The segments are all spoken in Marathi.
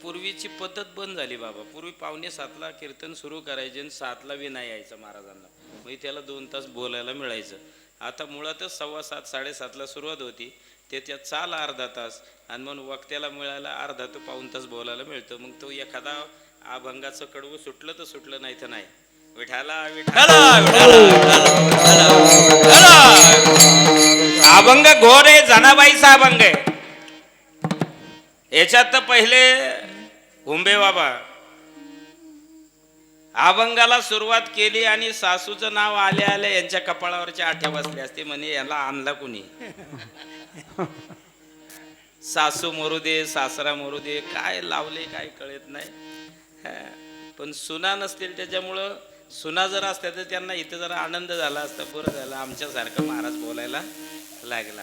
पूर्वीची पद्धत बंद झाली बाबा. पूर्वी 6:45ला कीर्तन सुरू करायचे आणि 7ला विना यायचं महाराजांना, मग त्याला 2 तास बोलायला मिळायचं. आता मुळातच 6:15 7:30ला सुरुवात होती, त्याच्यात चाल अर्धा तास आणि मग वक्त्याला मिळायला अर्धा ते पाऊण तास बोलायला मिळतं. मग तो एखादा अभंगाचं कडवं सुटलं तर सुटलं, नाही तर नाही. विठाला विठाला अभंग घोर आहे, जनाबाईचा अभंग आहे. याच्यात तर पहिले हुंबे बाबा अभंगाला सुरुवात केली आणि सासूचं नाव आले आले यांच्या कपाळावरच्या आठ्या बसल्या असते, म्हणे याला आणला कुणी. सासू मरू दे सासरा मरू दे, काय लावले काय कळत नाही. पण सुना नसतील, त्याच्यामुळं सुना जर असत्या तर त्यांना इथं जरा आनंद झाला असता, बरं झालं आमच्यासारखं महाराज बोलायला लागला.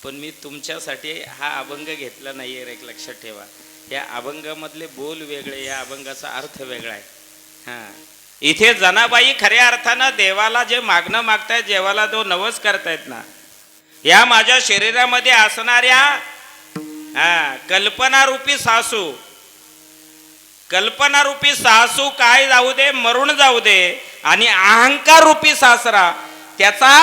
पण मी तुमच्यासाठी हा अभंग घेतला नाही आहे, एक लक्षात ठेवा. या अभंगामधले बोल वेगळे, या अभंगाचा अर्थ वेगळा आहे. इथे जनाबाई खऱ्या अर्थानं देवाला जे मागणं मागतायत, देवाला तो नवस करतायत ना, या माझ्या शरीरामध्ये असणाऱ्या कल्पनारूपी सासू, कल्पनारूपी सासू काय जाऊ दे, मरून जाऊ दे, आणि अहंकार रूपी सासरा त्याचा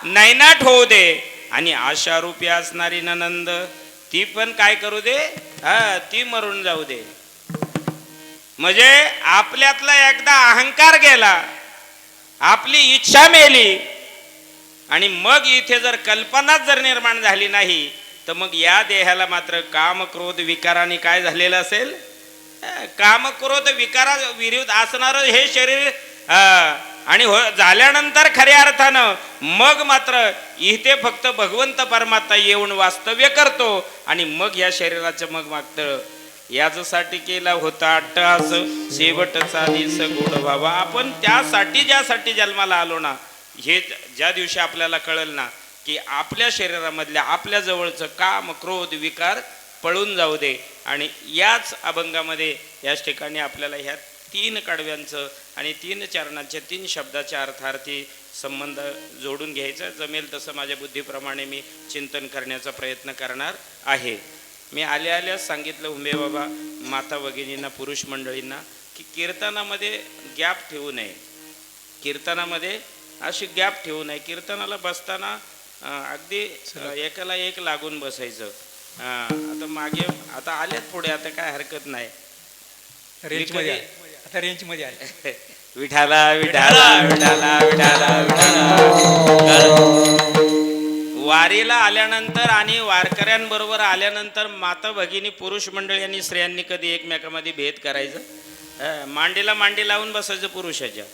नैनाट होऊ दे, आणि आशारूपी असणारी ननंद ती पण काय करू दे, ती मरून जाऊ दे. म्हणजे आपल्यातला एकदा अहंकार गेला, आपली इच्छा मेली, आणि मग इथे जर कल्पनाच जर निर्माण झाली नाही, तर मग या देहाला मात्र काम क्रोध विकाराने काय झालेलं असेल, काम क्रोध विकारा विरुद्ध असणार हे शरीर. आणि झाल्यानंतर खऱ्या अर्थानं मग मात्र इथे फक्त भगवंत परमात्मा येऊन वास्तव्य करतो, आणि मग या शरीराचं मग मागतं याच्यासाठी केला होता अट्टहास शेवटचा दिस गोड व्हावा. आपण त्यासाठी ज्यासाठी जन्माला आलो ना, हे ज्या दिवशी आपल्याला कळलं ना की आपल्या शरीरामधल्या आपल्या जवळचं काम क्रोध विकार पळून जाऊ दे, आणि याच अभंगामध्ये याच ठिकाणी आपल्याला ह्या 3 कडव्यांचं आणि 3 चरणांच्या 3 शब्दाच्या अर्थार्थी संबंध जोडून घ्यायचा. जमेल तसं माझ्या बुद्धीप्रमाणे मी चिंतन करण्याचा प्रयत्न करणार आहे. मी आल्या आल्यास सांगितलं हुंबे बाबा माता भगिनींना, पुरुष मंडळींना, की कीर्तनामध्ये गॅप ठेवू नये. कीर्तनामध्ये अशी गॅप ठेवू नये. कीर्तनाला बसताना अगदी एकाला एक लागून बसायचं. आता मागे आता आल्यात पुढे, आता काय हरकत नाही. आता रेंज मध्ये आहे. विठाला विठाला विठाला विठाला विठाला. वारीला आल्यानंतर आणि वारकऱ्यांबरोबर आल्यानंतर माता भगिनी, पुरुष मंडळी आणि स्त्रियांनी कधी एकमेकांमध्ये भेद करायचं. मांडीला मांडी लावून बसायचं पुरुषाच्या.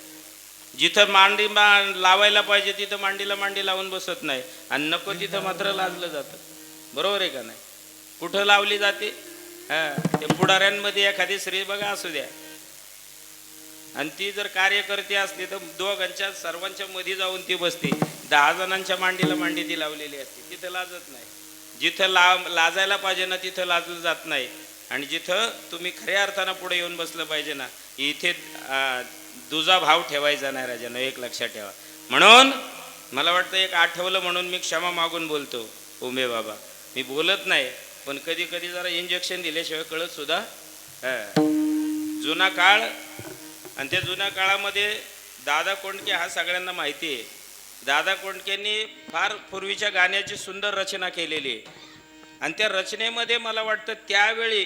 जिथं मांडी लावायला पाहिजे तिथं मांडीला मांडी लावून बसत नाही, आणि नको तिथं मात्र लाजलं जातं. बरोबर आहे का नाही? कुठं लावली जाते? ते पुढाऱ्यांमध्ये एखादी स्त्री बघा असू द्या, आणि ती जर कार्यकर्ती असली तर दोघांच्या सर्वांच्या मध्ये जाऊन ती बसते. 10 जणांच्या मांडीला मांडी ती लावलेली असते, तिथं लाजत नाही. जिथं लाजायला पाहिजे ना तिथं लाजलं जात नाही, आणि जिथं तुम्ही खऱ्या अर्थानं पुढे येऊन बसलं पाहिजे ना, इथे दुजा भाव ठेवायचा नाही राजानं, एक लक्षात ठेवा. म्हणून मला वाटतं एक आठवलं म्हणून मी क्षमा मागून बोलतो. उमे बाबा मी बोलत नाही, पण कधी कधी जरा इंजेक्शन दिल्याशिवाय कळत सुद्धा. जुना काळ, आणि त्या जुन्या काळामध्ये दादा कोंडके हा सगळ्यांना माहिती आहे. दादा कोंडकेंनी फार पूर्वीच्या गाण्याची सुंदर रचना केलेली आहे, आणि त्या रचनेमध्ये मला वाटतं त्यावेळी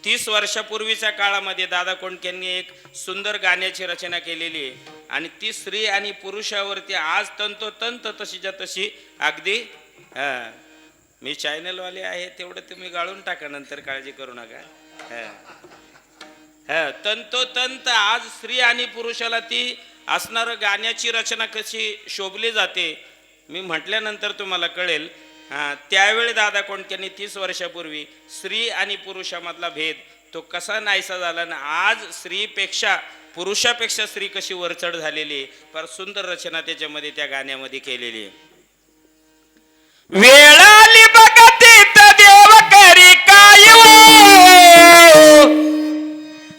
30 वर्षापूर्वीच्या काळामध्ये दादा कोंडकेंनी एक सुंदर गाण्याची रचना केलेली आहे, आणि ती स्त्री आणि पुरुषावरती आज तंतोतंत तशीच्या तशी अगदी. मी चॅनलवाले आहे तेवढं तुम्ही गाळून टाका, नंतर काळजी करू नका. तंतोतंत आज स्त्री आणि पुरुषाला ती असणारं गाण्याची रचना कशी शोभली जाते, मी म्हटल्यानंतर तुम्हाला कळेल. त्यावेळी दादा कोंडकेंनी 30 वर्षापूर्वी स्त्री आणि पुरुषामधला भेद तो कसा नाहीसा झाला ना, आज स्त्रीपेक्षा पुरुषापेक्षा स्त्री कशी वरचढ झालेली आहे. फार सुंदर रचना त्याच्यामध्ये त्या गाण्यामध्ये केलेली आहे. वेळाली बघतीत देव करी काय,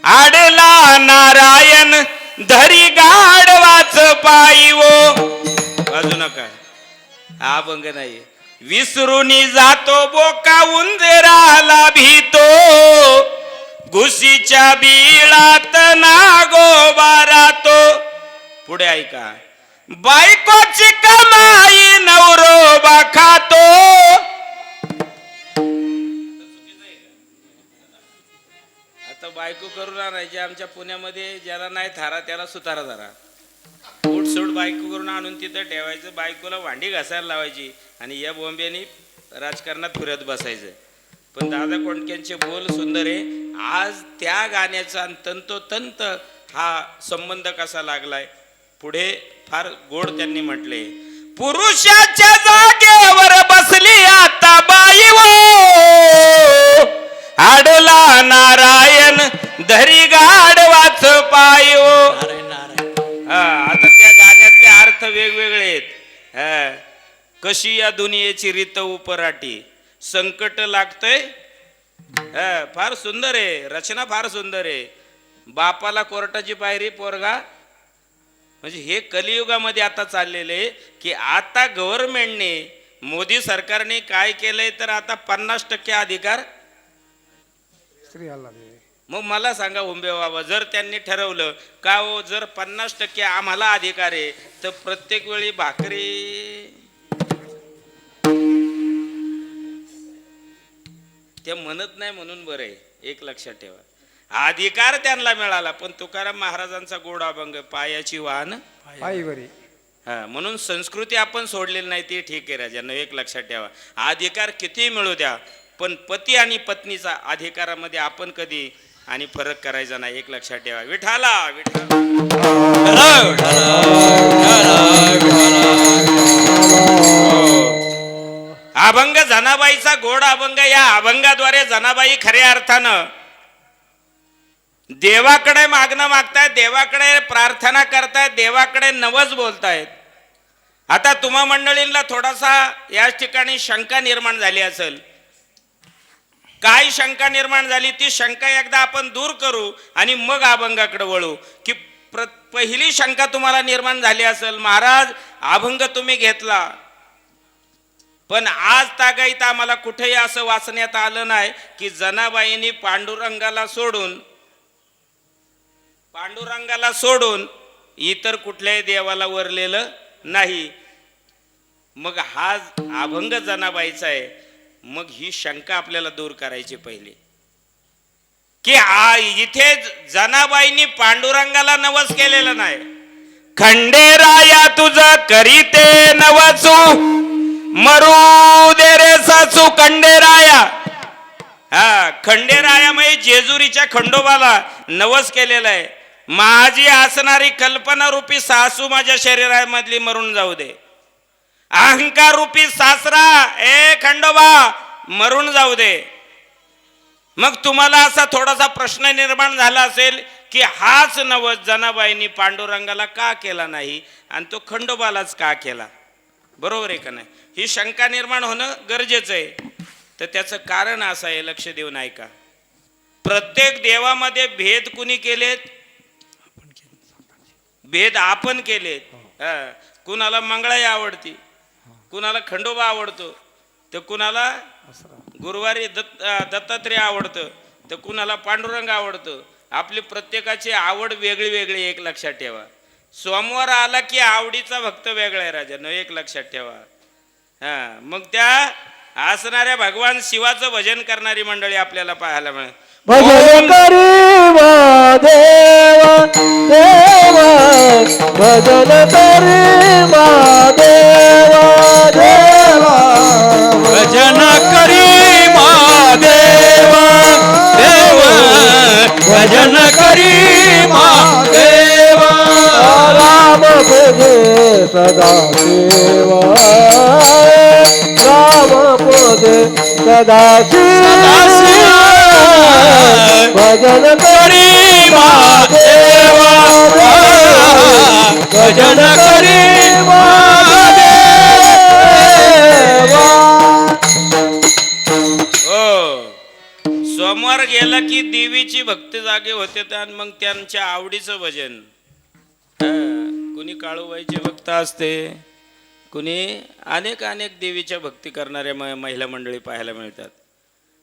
आडला नारायण धरी गाढवाच पायी. वाजू नका, हा अभंग नाही. विसरूनी जातो बोका उंदराला भीतो, तुळशीच्या बिळात नागोबा राहतो. पुढे ऐका, बायकोची कमाई नवरोबा खातो. आता बायको करून आणायची. आमच्या पुण्यामध्ये ज्याला नाही थारा त्याला सुतारा धरा. उठसूट बायको करून आणून तिथं ठेवायचं, बायकोला भांडी घासायला लावायची आणि या बॉम्बेनी राजकारणात फिरत बसायचं. पण दादा कोंडक्यांचे बोल सुंदर आहे. आज त्या गाण्याचा तंतोतंत हा संबंध कसा लागलाय पुढे फार गोड त्यांनी म्हटले. पुरुषाच्या जागेवर बसली आता बाई वो, आडला नारायण धरी गाढवाच पाय वो. आता त्या गाण्यातले अर्थ वेगवेगळे आहेत. कशी या दुनियेची रीत उपराटी, संकट लागतंय. फार सुंदर आहे रचना, फार सुंदर आहे. बापाला कोर्टाची पायरी पोरगा, म्हणजे हे कलियुगामध्ये आता चाललेले की आता गव्हर्नमेंटने मोदी सरकारने काय केलंय तर आता 50% अधिकार स्त्रियाला. मग मला सांगा उंबे बाबा, जर त्यांनी ठरवलं का हो जर 50% आम्हाला अधिकार आहे तर प्रत्येक वेळी भाकरी ते म्हणत नाही म्हणून बरं आहे. एक लक्षात ठेवा, अधिकार त्यांना मिळाला पण तुकाराम महाराजांचा गोड अभंग पायाची वाहन पायीवरी. म्हणून संस्कृती आपण सोडलेली नाही ती ठीक आहे राजांना. एक लक्षात ठेवा, अधिकार किती मिळू द्या पण पती आणि पत्नीचा अधिकारामध्ये आपण कधी आणि फरक करायचा नाही. एक लक्षात ठेवा. विठाला अभंग जनाबाईचा गोड अभंग. या अभंगाद्वारे जनाबाई खऱ्या अर्थानं देवाकडे मागणं मागतायत, देवाकडे प्रार्थना करतायत, देवाकडे नवस बोलतायत. आता तुम्हा मंडळींना थोडासा याच ठिकाणी शंका निर्माण झाली असेल. काय शंका निर्माण झाली ती शंका एकदा आपण दूर करू आणि मग अभंगाकडे वळू. की पहिली शंका तुम्हाला निर्माण झाली असेल, महाराज अभंग तुम्ही घेतला पण आज तागायत आम्हाला कुठेही असं वाचण्यात आलं नाही की जनाबाईंनी पांडुरंगाला सोडून इतर कुठल्याही देवाला वरलेलं नाही. मग हा अभंग जनाबाईचा आहे. मग ही शंका आपल्याला दूर करायची पहिली की इथे जनाबाईंनी पांडुरंगाला नवस केलेलं नाही. खंडेराया तुझं करीते नवसू मरू दे रे सासू खंडेराया. खंडेराया म्हणजे जेजुरीच्या खंडोबाला नवस केलेला आहे. माझी असणारी कल्पना रूपी सासू माझ्या शरीरामधली मरून जाऊ दे. अहंकार रूपी सासरा ए खंडोबा मरून जाऊ दे. मग तुम्हाला असा थोडासा प्रश्न निर्माण झाला असेल की हाच नवस जनाबाईंनी पांडुरंगाला का केला नाही आणि तो खंडोबालाच का केला. बरोबर आहे का नाही. ही शंका निर्माण होणं गरजेचं आहे. तर त्याचं कारण असं आहे, लक्ष देऊन ऐका. प्रत्येक देवामध्ये भेद कुणी केलेत? भेद आपण केलेत. कुणाला मंगळाई आवडती, कुणाला खंडोबा आवडतो, तर कुणाला गुरुवारी दत्तात्रय आवडतं, तर कुणाला पांडुरंग आवडतो. आपली प्रत्येकाची आवड वेगळी वेगळी. एक लक्षात ठेवा. सोमवार आला की आवडीचा भक्त वेगळा आहे राजांनो. एक लक्षात ठेवा. मग त्या असणाऱ्या भगवान शिवाचं भजन करणारी मंडळी आपल्याला पाहायला मिळेल. भजन करी देवा देवा, भजन करी देवा देवा, भजन करी देवा देवा, भजन करी देवा. राम भजे सदा शिवा, राम भजे सदा शिवा, भजन करी देवा, भजन करी सोमवार गेला की देवीची भक्ती जागे होते आणि मग त्यांच्या आवडीचं भजन. कुणी काळूबाईचे भक्त असते, कुणी अनेक देवीच्या भक्ती करणाऱ्या महिला मंडळी पाहायला मिळतात.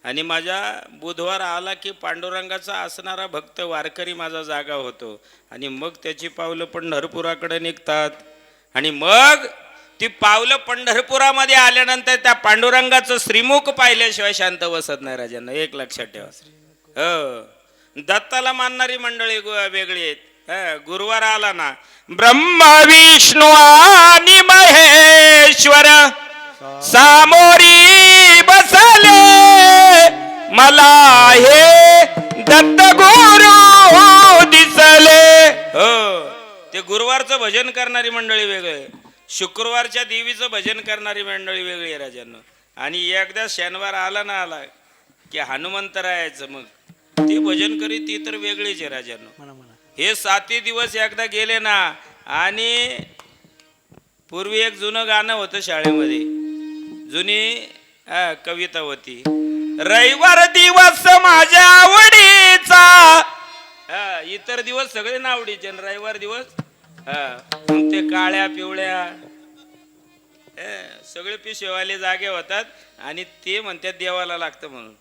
आणि माझ्या बुधवार आला की पांडुरंगाचा असणारा भक्त वारकरी माझा जागा होतो आणि मग त्याची पावलं पंढरपुराकडे निघतात आणि मग ती पावलं पंढरपुरामध्ये आल्यानंतर त्या पांडुरंगाचं श्रीमुख पाहिल्याशिवाय शांत बसत नाही राजांना, एक लक्षात ठेवा. हो, दत्ताला मानणारी मंडळी वेगळी आहेत. गुरुवार आला ना, ब्रह्मा विष्णू आणि महेश्वर सामोरी बसले, मला हे दत्त गुरु दिसले. हो, ते गुरुवारचं भजन करणारी मंडळी वेगळे, शुक्रवारच्या देवीचं भजन करणारी मंडळी वेगळी आहे राजांनो. आणि एकदा शनिवार आला ना आला की हनुमंतरायाचं मग ते भजन करी, ती तर वेगळीच आहे राजांनो. हे 7 दिवस एकदा गेले ना. आणि पूर्वी एक जुनं गाणं होतं शाळेमध्ये, जुनी कविता होती, रविवार दिवस माझ्या आवडीचा. इतर दिवस सगळे नावडीचे, रविवार दिवस मग ते काळ्या पिवळ्या सगळे पिशेवाले जागे होतात आणि ते म्हणतात देवाला लागतं म्हणून.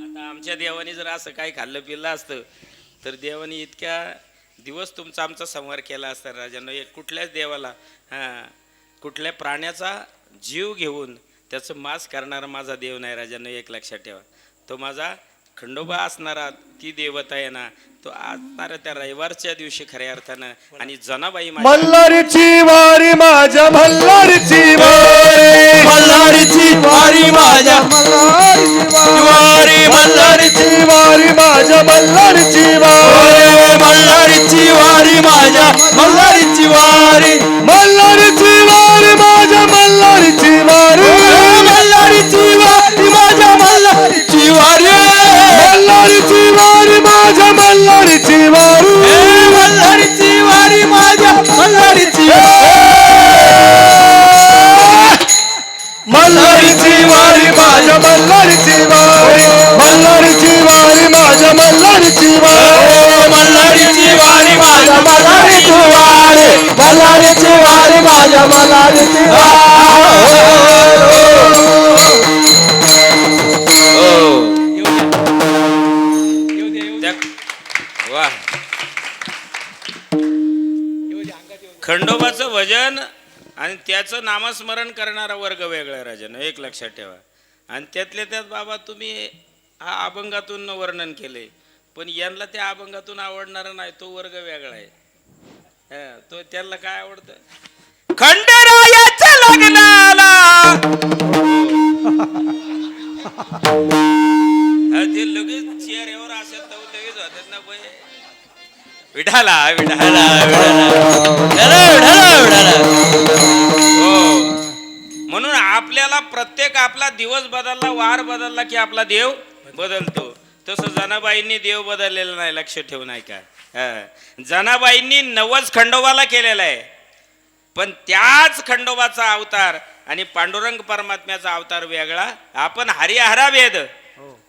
आता आमच्या देवानी जर असं काही खाल्लं पिल्लं असतं तर देवानी इतक्या दिवस तुमचा आमचा संहार केला असता राजांना. एक कुठल्याच देवाला कुठल्या प्राण्याचा जीव घेऊन त्याचं मांस करणारा माझा देव नाही राजांना, एक लक्षात ठेवा. तो माझा खंडोबा असणारा ती देवता आहे ना, तो असणारा त्या रविवारच्या दिवशी खऱ्या अर्थानं. आणि जनाबाई मल्हारीची वारी माझ्या मल्हारीची वारी, मल्हारीची वारी माझ्या वारी, मल्हारीची वारी माझ्या मल्हारीची वारी, मल्हारीची वारी माझ्या मल्हारीची वारी, मल्हारीची वारी माझ्या मल्हारीची वारी, मल्हारीची वारी माझ्या मल्हारीची वारी, मल्हारीची वारी माझ्या मल्हारीची वारी, मल्हारीची वारी माझ्या मल्हारीची मल्हारीची वारी माझ्या मल्हारीची वारी, मल्हारीची वारी माझ्या मल्हारीची वारी, मल्हारीची वारी माझ्या मल्हारीची वारी, मल्हारीची वारी माझ्या मल्हारीची वा. खंडोबाचं भजन आणि त्याचं नामस्मरण करणारा वर्ग वेगळा आहे राजानं, एक लक्षात ठेवा. आणि त्यातल्या त्यात बाबा तुम्ही हा अभंगातून वर्णन केले, पण यांना त्या अभंगातून आवडणारा नाही, तो वर्ग वेगळा आहे. तो त्यांना काय आवडतं, खंडेरायाच्या लग्नाला ते लगेच चेहऱ्यावर असे तवतवीत होतात ना बाई, विठाला विठाला हो. म्हणून आपल्याला प्रत्येक आपला दिवस बदलला, वार बदलला की आपला देव बदलतो. तसं जनाबाईंनी देव बदललेला नाही, लक्ष ठेवू नाही का. जनाबाईंनी नवस खंडोबाला केलेला आहे, पण त्याच खंडोबाचा अवतार आणि पांडुरंग परमात्म्याचा अवतार वेगळा. आपण हरिहरा भेद,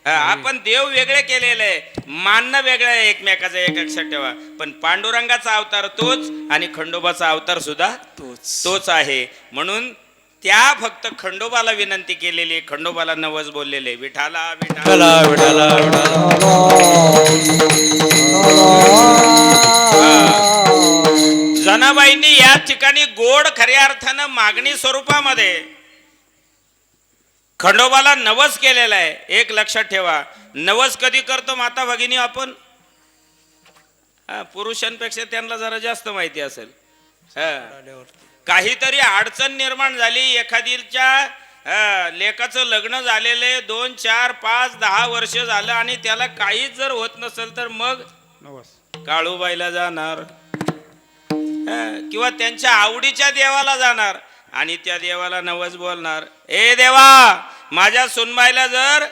आपण देव वेगळे केलेले आहे, मानणं वेगळं आहे एकमेकाचं, एक लक्षात ठेवा. पण पांडुरंगाचा अवतार तोच आणि खंडोबाचा अवतार सुद्धा तोच आहे. म्हणून त्या फक्त खंडोबाला विनंती केलेली, खंडोबाला नवस बोललेले, विठाला विठाला विठाला जनाबाईंनी या ठिकाणी गोड खऱ्या अर्थानं मागणी स्वरूपामध्ये खंडोबाला नवस केलेला आहे. एक लक्षात ठेवा, नवस कधी करतो माता भगिनी आपण, पुरुषांपेक्षा त्यांना जरा जास्त माहिती असेल. काहीतरी अडचण निर्माण झाली, एखादीच्या लेकाचं लग्न झालेले 2, 4, 5, 10 वर्ष झालं आणि त्याला काहीच जर होत नसेल तर मग काळूबाईला जाणार किंवा त्यांच्या आवडीच्या देवाला जाणार आणि त्या देवाला नवस बोलणार, ए देवा माझ्या सुनबाईला जर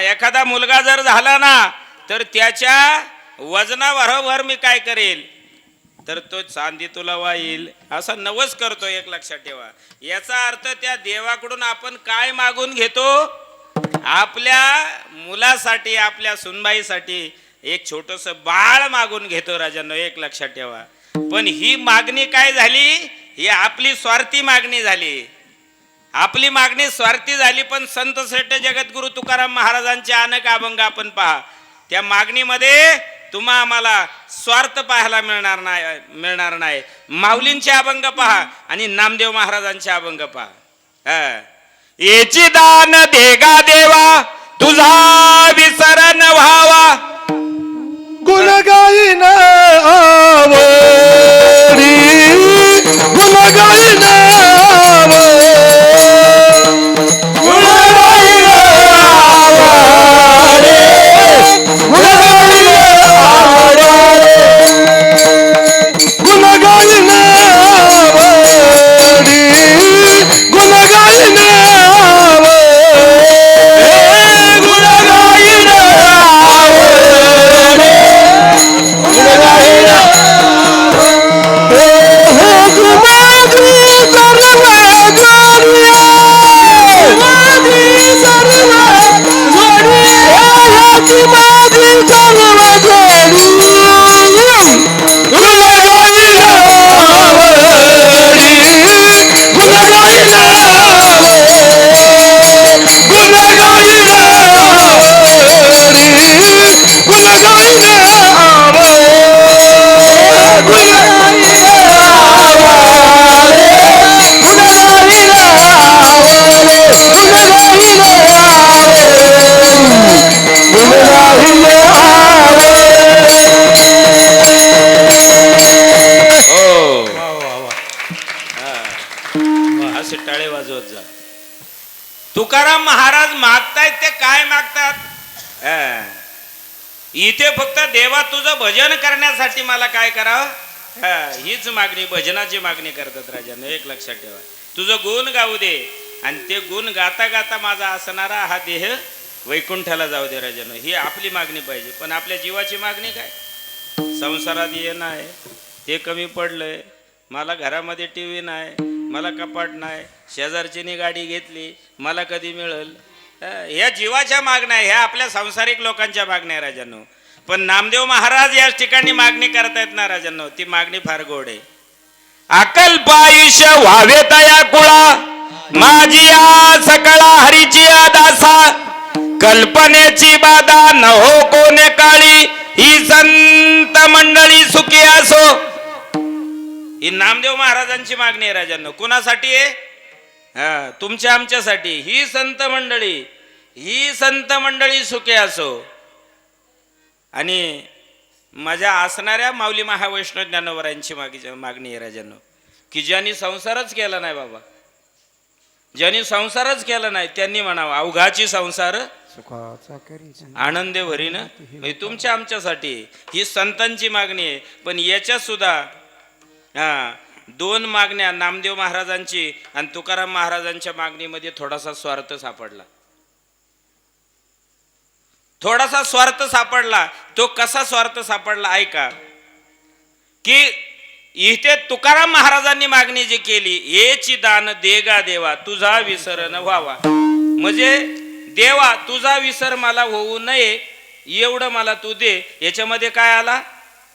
एखादा मुलगा जर झाला ना तर त्याच्या वजनाबरोबर मी काय करेल, तर तो चांदी तुला वाईल, असा नवस करतो. एक लक्षात ठेवा, याचा अर्थ त्या देवाकडून आपण काय मागून घेतो, आपल्या मुलासाठी आपल्या सुनबाईसाठी एक छोटस बाळ मागून घेतो राजांनो, एक लक्षात ठेवा. पण ही मागणी काय झाली, ही आपली स्वार्थी मागणी झाली. आपली मागणी स्वार्थी झाली, पण संत श्रेष्ठ जगद्गुरु तुकाराम महाराजांचे अनेक अभंग आपण पहा. त्या मागणीमध्ये तुम्हा आम्हाला स्वार्थ पाहायला मिळणार नाही. माऊलींचे अभंग पहा आणि नामदेव महाराजांचे अभंग पहा. याची दान देगा देवा तुझा विसरण व्हावा, गुण गाईन आवडी, गुण गाईन आवडी, गुण गाईन आवडी, गुण गाईन आवडी, गुण गाईन आवडी, गुण गाईन आवडी, गुण गाईन आवडी. असे टाळे वाजवत जा. तुकाराम महाराज मागतायत ते काय मागतात? इथे फक्त देवा तुझं भजन करण्यासाठी मला काय करावं, हीच मागणी, भजनाची मागणी करतात राजानं. एक लक्षात ठेवा, तुझं गुण गाऊ दे आणि ते गुण गाता गाता माझा असणारा हा देह वैकुंठाला जाऊ दे राजानं. ही आपली मागणी पाहिजे. पण आपल्या जीवाची मागणी काय? संसारात येणं आहे, ते कमी पडलंय, मला घरामध्ये टीव्ही नाही, मला कपाट नाही, शेजारचीने गाडी घेतली, मला कधी मिळेल. ह्या जीवाच्या मागण्या, ह्या आपल्या सांसारिक लोकांच्या मागण्या राजांनो. पण नामदेव महाराज या ठिकाणी मागणी करतायत ना राजांनो, ती मागणी फार गोड आहे. अकल्प आयुष्य व्हावे तया कुळा, माझी या सकळा हरीची दासा, कल्पनेची बाधा न हो कोणे काळी, ही संत मंडळी सुखी असो. ही नामदेव महाराजांची मागणी आहे राजांनो. कुणासाठी आहे? तुमच्या आमच्यासाठी. ही संत मंडळी सुखी असो. आणि माझ्या असणाऱ्या माऊली महावैष्णव ज्ञानोबरांची मागणी आहे राजांनो, की ज्यांनी संसारच केला नाही बाबा, ज्यांनी संसारच केला नाही त्यांनी म्हणावं अवघाची संसार आनंदे भरीन. तुमच्या आमच्यासाठी ही संतांची मागणी आहे. पण याच्यात सुद्धा दोन मागण्या, नामदेव महाराजांची आणि तुकाराम महाराजांच्या मागणीमध्ये थोडासा स्वार्थ सापडला. थोडासा स्वार्थ सापडला. तो कसा स्वार्थ सापडला ऐका. की इथे तुकाराम महाराजांनी मागणी जी केली, येची दान देगा देवा तुझा विसर न व्हावा, म्हणजे देवा तुझा विसर मला होऊ नये एवढं मला तू दे. याच्यामध्ये काय आला?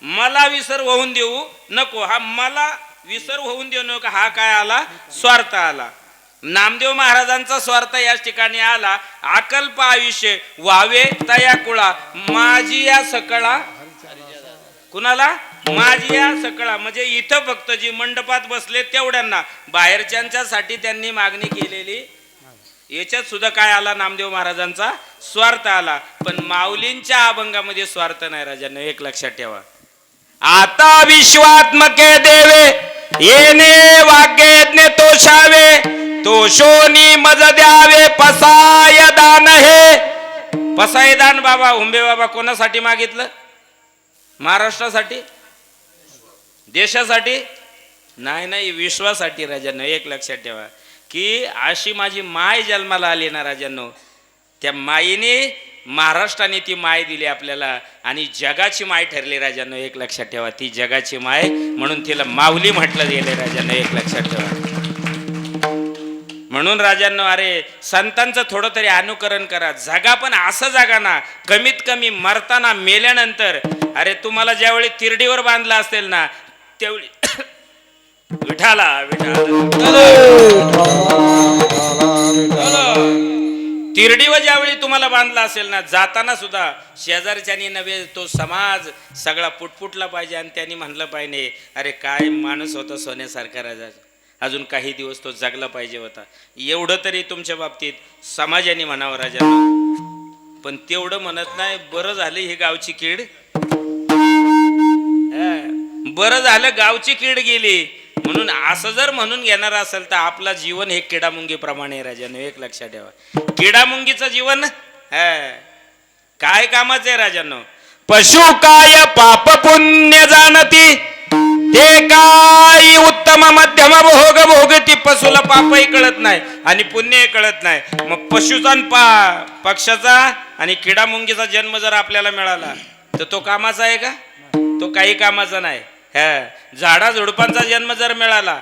मला विसर होऊन देऊ नको. हा मला विसर होऊन देऊ नको हा काय आला? स्वार्थ आला. नामदेव महाराजांचा स्वार्थ या ठिकाणी आला. अकल्प आयुष्य व्हावे तया कुळा, माझी या सकळा. कुणाला? माझी या सकळा, म्हणजे इथं फक्त जी मंडपात बसले तेवढ्यांना, बाहेरच्यांच्यासाठी त्यांनी मागणी केलेली. याच्यात सुद्धा काय आला? नामदेव महाराजांचा स्वार्थ आला. पण माऊलींच्या अभंगामध्ये स्वार्थ नाही राजांनो, एक लक्षात ठेवा. आता विश्वात्मके देवे येणे वाग्यज्ञ तोषावे, तोषोनी मज द्यावे पसाय दान. हे पसाय दान बाबा हुंबे बाबा कोणासाठी मागितलं? महाराष्ट्रासाठी? देशासाठी? नाही, विश्वासाठी राजांनो. एक लक्षात ठेवा की अशी माझी माय जन्माला आली ना राजांनो, त्या माईने महाराष्ट्राने ती माय दिली आपल्याला आणि जगाची माय ठरली राजांनो. एक लक्षात ठेवा, ती जगाची माय म्हणून तिला माऊली म्हटलं गेले राजांनो. एक लक्षात ठेवा. म्हणून राजांनो, अरे संतांचं थोडं तरी अनुकरण करा. जगा पण असं जगा ना, कमीत कमी मरताना मेल्यानंतर, अरे तुम्हाला ज्यावेळी तिरडीवर बांधला असेल ना त्यावेळी विठाला विठाला तिरडी व ज्यावेळी तुम्हाला बांधला असेल ना, जाताना सुद्धा शेजारच्यानी नव्हे तो समाज सगळा पुटपुटला पाहिजे आणि त्यांनी म्हणलं पाहिजे, अरे काय माणूस होता सोन्यासारखा राजा, अजून काही दिवस तो जगला पाहिजे होता. एवढं तरी तुमच्या बाबतीत समाजाने म्हणावं राजांनो. पण तेवढं म्हणत नाही. बरं झालं ही गावची कीड, बरं झालं गावची कीड गेली म्हणून असं जर म्हणून घेणार असेल तर आपला जीवन हे किडामुंगीप्रमाणे राजानो. एक लक्षात ठेवा, किडामुंगीचं जीवन काय कामाचं आहे राजानो. पशु काय पाप पुण्य जाणती, ते काय उत्तम मध्यम भोग भोगती. पशुला पापही कळत नाही आणि पुण्यही कळत नाही. मग पशुचा आणि पक्षाचा आणि किडामुंगीचा जन्म जर आपल्याला मिळाला तर तो कामाचा आहे का? तो काही कामाचा नाही. झाडा झुडपांचा जन्म जर मिळाला,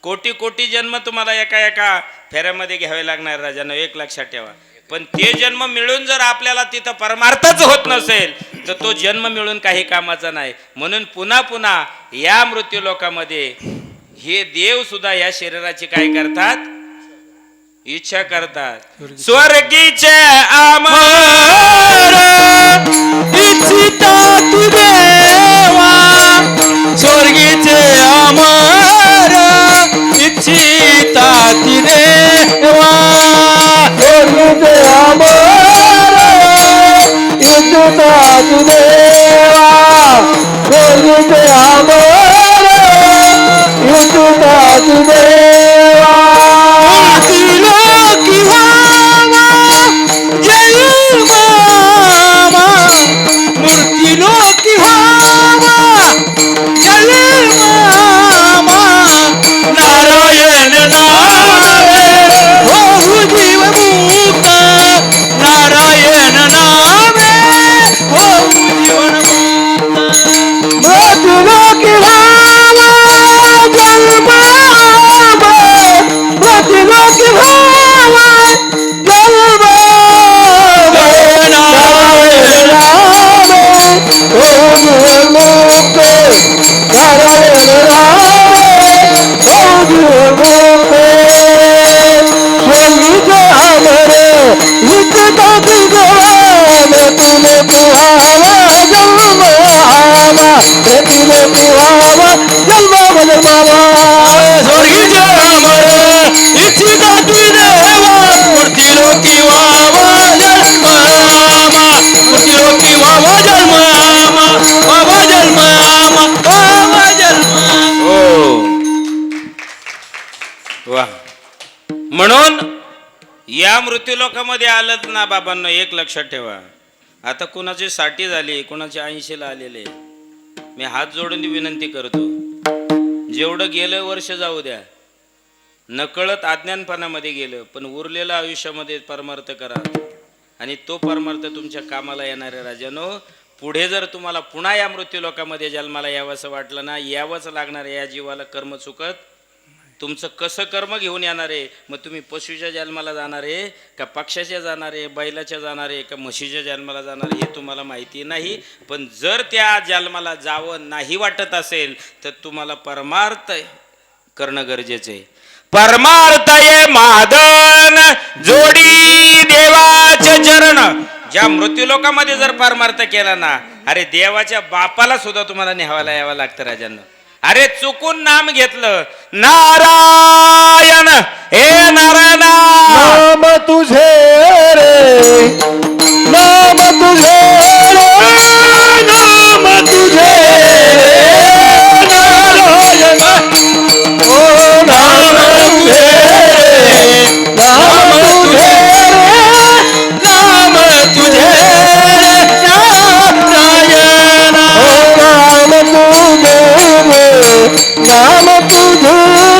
कोटी कोटी जन्म तुम्हाला एका एका फेऱ्यामध्ये घ्यावे लागणार राजानो. एक लक्षात ठेवा. पण ते जन्म मिळून जर आपल्याला तिथं परमार्थच होत नसेल तर तो जन्म मिळून काही कामाचा नाही. म्हणून पुन्हा पुन्हा या मृत्यू लोकामध्ये हे देव सुद्धा या शरीराची काय करतात? इच्छा करतात. स्वर्गीचे आमर इच्छिता तू देवा, स्वर्गीचे अमर इच्छिता ती देवा. स्वर्गीचे अमर इच्छिता तू देवा, स्वर्गीचे अमर इच्छिता तू देवा. लोकी व्हावा जय मामा, मूर्ती लोकी व्हावा जय मामा. नारायण नामे होऊ जीव मुक्त, नारायण नामे होऊ जीवन मुक्त. मृत्युलोकी भावा जन्मावा, मृत्युलोकी भावा जन्मावा. नारायण नामे होऊ जीवन मुक्त, नारायण नामे होऊ जीवन मुक्त. स्वर्गीचे अमर इच्छिता तू देवा, मृत्युलोकी भावा जन्मावा, मृत्युलोकी भावा जन्मावा जन्मावा. स्वर्गीचे अमर इच्छिता तू देवा, मूर्ती लोकी व्हावा जन्मामा, मूर्ती लोकी व्हावा जन्मामा, व्हावा जन्मामा, व्हावा जन्मामा. वा. म्हणून या मृत्यूलोकामध्ये आलत ना बाबांनो, एक लक्षात ठेवा. आता कुणाची 60 झाली, कुणाची 80ला आलेले. मी हात जोडून विनंती करतो, जेवढं गेलं वर्ष जाऊ द्या, नकळत अज्ञानपणामध्ये गेलं, पण उरलेलं आयुष्यामध्ये परमार्थ करा आणि तो परमार्थ तुमच्या कामाला येणारे राजानो. पुढे जर तुम्हाला पुन्हा या मृत्यूलोकामध्ये जन्माला यावंसं वाटलं ना, यावंच लागणार. या जीवाला कर्म चुकत. तुमचं कसं कर्म घेऊन येणार आहे? मग तुम्ही पशुच्या जन्माला जाणार आहे का पक्षाच्या जाणार आहे, बैलाच्या जाणार आहे का म्हशीच्या जन्माला जाणार हे तुम्हाला माहिती नाही. पण जर त्या जन्माला जावं नाही वाटत असेल तर तुम्हाला परमार्थ करणं गरजेचं आहे. परमार्थ ये मादन जोडी देवाचे चरण. ज्या मृत्यूलोकामध्ये जर परमार्थ केला ना, अरे देवाच्या बापाला सुद्धा तुम्हाला न्यावायला यावं लागतं राजांना. अरे चुकून नाम घेतलं, नारायण हे नारायण नाम तुझे रे, नाम तुझे रे, नाम तुझे रे, नारायण. ओ नाम तुझे रे, नाम तुझे रे, नाम तुझे नारायण. ओ नाम तुझे रे, नाम तुझे रे,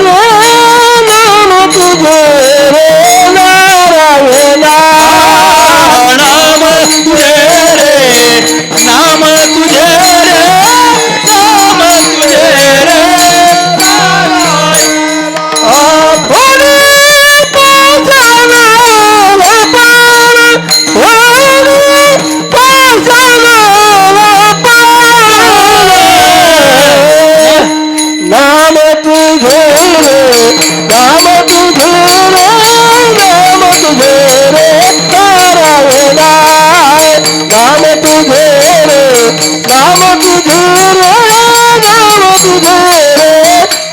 नाम तुझे रे, नारायण. नाम तुझे रे, तुझे रे नाम तुझे रे नाम तुझे रे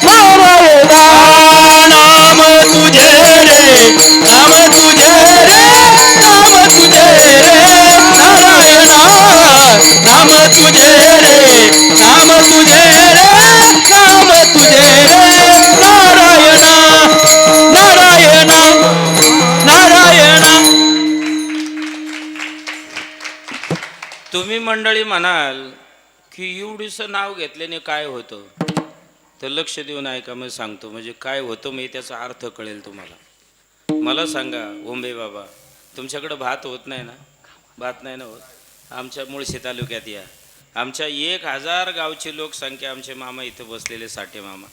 नारायणा नाम तुझे रे नाम तुझे रे नाम तुझे रे नारायणा नाम तुझे रे नाम तुझे रे नाम तुझे रे नारायणा नारायणा नारायणा. तुम्ही मंडळी म्हणाल की एवढीचं नाव घेतल्याने काय होतं, तर लक्ष देऊन ऐका मी सांगतो, म्हणजे काय होतं मी त्याचा अर्थ कळेल तुम्हाला. मला सांगा ओंबे बाबा, तुमच्याकडं भात होत नाही ना? भात नाही ना होत? आमच्या मुळशी तालुक्यात या, आमच्या 1000 गावची लोकसंख्या, आमचे मामा इथं बसलेले साठे मामा,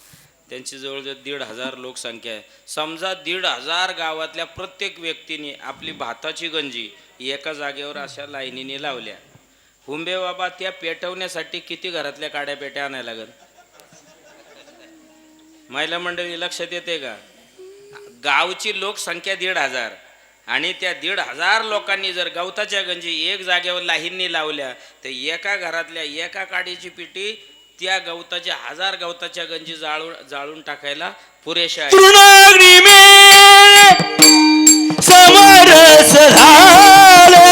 त्यांची जवळजवळ 1500 लोकसंख्या आहे. समजा 1500 गावातल्या प्रत्येक व्यक्तीने आपली भाताची गंजी एका जागेवर अशा लाईनीने लावल्या. हुंबे बाबा, त्या पेटवण्यासाठी किती घरातल्या काड्या पेट्या आणायला लागल? महिला मंडळी लक्षात येते का? गावची लोकसंख्या 1500 आणि त्या 1500 लोकांनी जर गवताच्या गंजी एक जागेवर लाईननी लावल्या तर एका घरातल्या एका काडीची पिटी त्या गवताच्या 1000 गवताच्या गंजी जाळून टाकायला पुरेशा आहे. तृणाग्नी में समरस झाले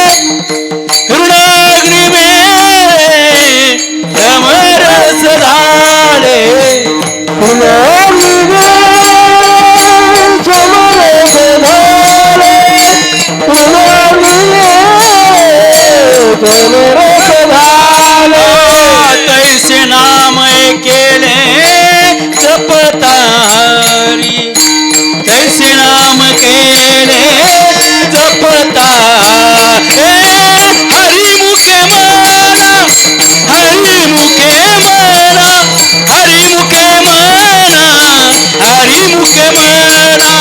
तृणाग्नी में समरस झाले तैसे नाम केले जपतारी तैसे नाम केले जपता हरिमुखे मना हरिमुखे मना हरिमुखे मना हरिमुखे मना